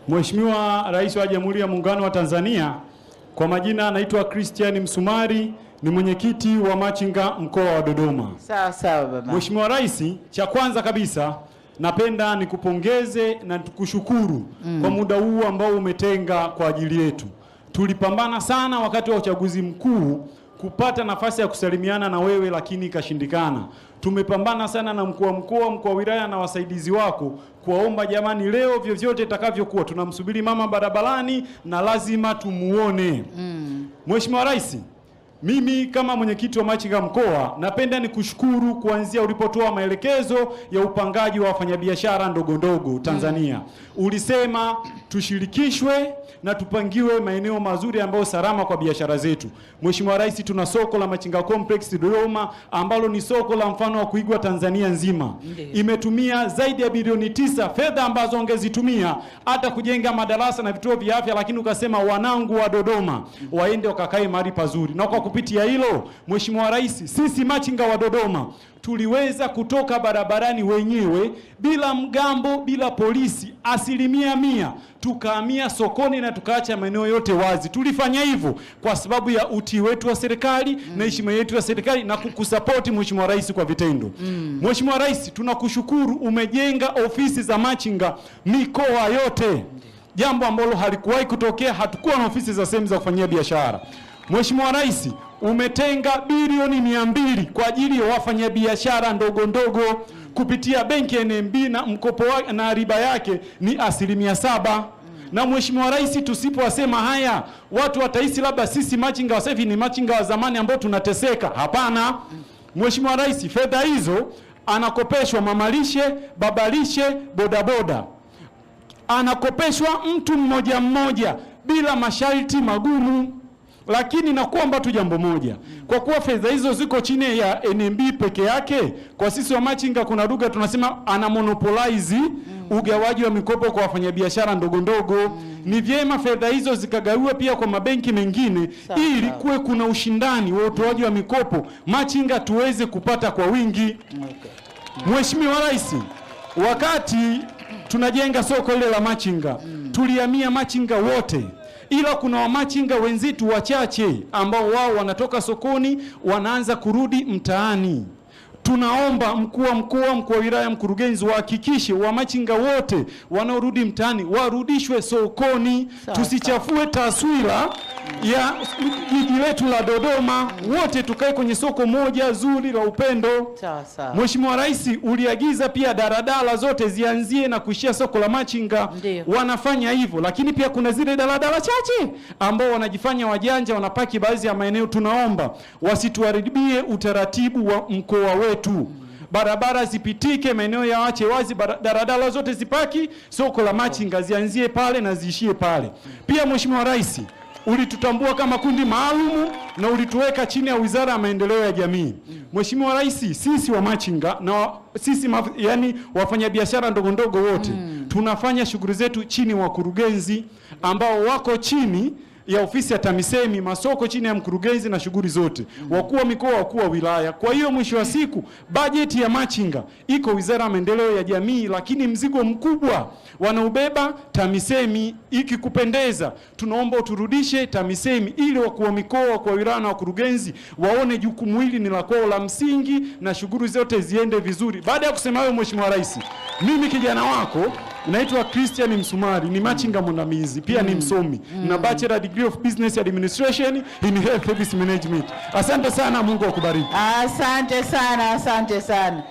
Mheshimiwa Rais wa Jamhuri ya Muungano wa Tanzania, kwa majina anaitwa Christian Msumari, ni mwenyekiti wa machinga mkoa wa Dodoma. Sawa sawa baba. Mheshimiwa Rais, cha kwanza kabisa napenda nikupongeze na tukushukuru kwa muda huu ambao umetenga kwa ajili yetu. Tulipambana sana wakati wa uchaguzi mkuu kupata nafasi ya kusalimiana na wewe, lakini ikashindikana. Tumepambana sana na mkuu wa mkoa, mkuu wa wilaya na wasaidizi wako kuwaomba, jamani, leo vyovyote itakavyokuwa tunamsubiri mama barabarani na lazima tumuone. Mheshimiwa Rais, mimi kama mwenyekiti wa machinga mkoa napenda nikushukuru kuanzia ulipotoa maelekezo ya upangaji wa wafanyabiashara ndogo ndogo Tanzania. Ulisema tushirikishwe na tupangiwe maeneo mazuri ambayo salama kwa biashara zetu. Mheshimiwa Rais, tuna soko la Machinga Complex Dodoma ambalo ni soko la mfano wa kuigwa Tanzania nzima. Imetumia zaidi ya bilioni 9 fedha ambazo ongezitumia hata kujenga madarasa na vituo vya afya, lakini ukasema wanangu wa Dodoma waende wakakae mahali pazuri. Na kwa kupitia hilo Mheshimiwa Rais, sisi machinga wa Dodoma tuliweza kutoka barabarani wenyewe bila mgambo, bila polisi, 100%, tukahamia sokoni na tukaacha maeneo yote wazi. Tulifanya hivyo kwa sababu ya utii wetu wa serikali na heshima yetu ya serikali na kukusapoti Mheshimiwa Rais kwa vitendo. Mheshimiwa Rais, tunakushukuru, umejenga ofisi za machinga mikoa yote, jambo ambalo halikuwahi kutokea. Hatukuwa na ofisi za sehemu za kufanyia biashara. Mheshimiwa Rais, umetenga bilioni 200 kwa ajili ya wafanyabiashara ndogo ndogo kupitia benki ya NMB, na mkopo na riba yake ni 7%. Na Mheshimiwa Rais, tusipowasema haya watu watahisi labda sisi machinga wa sasa ni machinga wa zamani ambao tunateseka. Hapana. Mheshimiwa Rais, fedha hizo anakopeshwa mamalishe, babalishe, bodaboda. Anakopeshwa mtu mmoja mmoja bila masharti magumu. Lakini nakuomba tu jambo moja, kwa kuwa fedha hizo ziko chini ya NMB peke yake, kwa sisi wa machinga kuna lugha tunasema ana monopolize ugawaji wa mikopo kwa wafanyabiashara ndogo ndogo. Ni vyema fedha hizo zikagawiwa pia kwa mabenki mengine ili kuwe kuna ushindani wa utoaji wa mikopo, machinga tuweze kupata kwa wingi. Mheshimiwa Rais, wakati tunajenga soko ile la machinga tulihamia machinga wote, ila kuna wamachinga wenzetu wachache ambao wao wanatoka sokoni wanaanza kurudi mtaani. Tunaomba mkuu wa mkoa, mkuu wa wilaya, mkurugenzi wahakikishe wamachinga wote wanaorudi mtaani warudishwe sokoni. Tusichafue taswira ya jiji letu la Dodoma, wote tukae kwenye soko moja zuri la upendo. Mheshimiwa Rais, uliagiza pia daladala zote zianzie na kuishia soko la machinga. Wanafanya hivyo, lakini pia kuna zile daladala chache ambao wanajifanya wajanja, wanapaki baadhi ya maeneo. Tunaomba wasituharibie utaratibu wa mkoa wetu. Barabara zipitike, maeneo ya wache wazi, daladala zote zipaki, soko la machinga zianzie pale na ziishie pale. Pia Mheshimiwa Rais, ulitutambua kama kundi maalumu na ulituweka chini ya Wizara ya Maendeleo ya Jamii. Mheshimiwa Rais, sisi wa machinga na sisi yani wafanyabiashara ndogo ndogo wote tunafanya shughuli zetu chini wa wakurugenzi ambao wako chini ya ofisi ya TAMISEMI, masoko chini ya mkurugenzi na shughuli zote, wakuu wa mikoa, wakuu wa wilaya. Kwa hiyo mwisho wa siku bajeti ya machinga iko Wizara ya Maendeleo ya Jamii, lakini mzigo mkubwa wanaubeba TAMISEMI. Ikikupendeza, tunaomba uturudishe TAMISEMI ili wakuu wa mikoa, wakuu wa wilaya na wakurugenzi waone jukumu hili ni la kwao la msingi na shughuli zote ziende vizuri. Baada ya kusema hayo, Mheshimiwa Rais, mimi kijana wako naitwa Christian Msumari, ni machinga mwandamizi, pia ni msomi na Bachelor Degree of Business Administration in Health Service Management. Asante sana, Mungu akubariki. Asante sana, asante sana.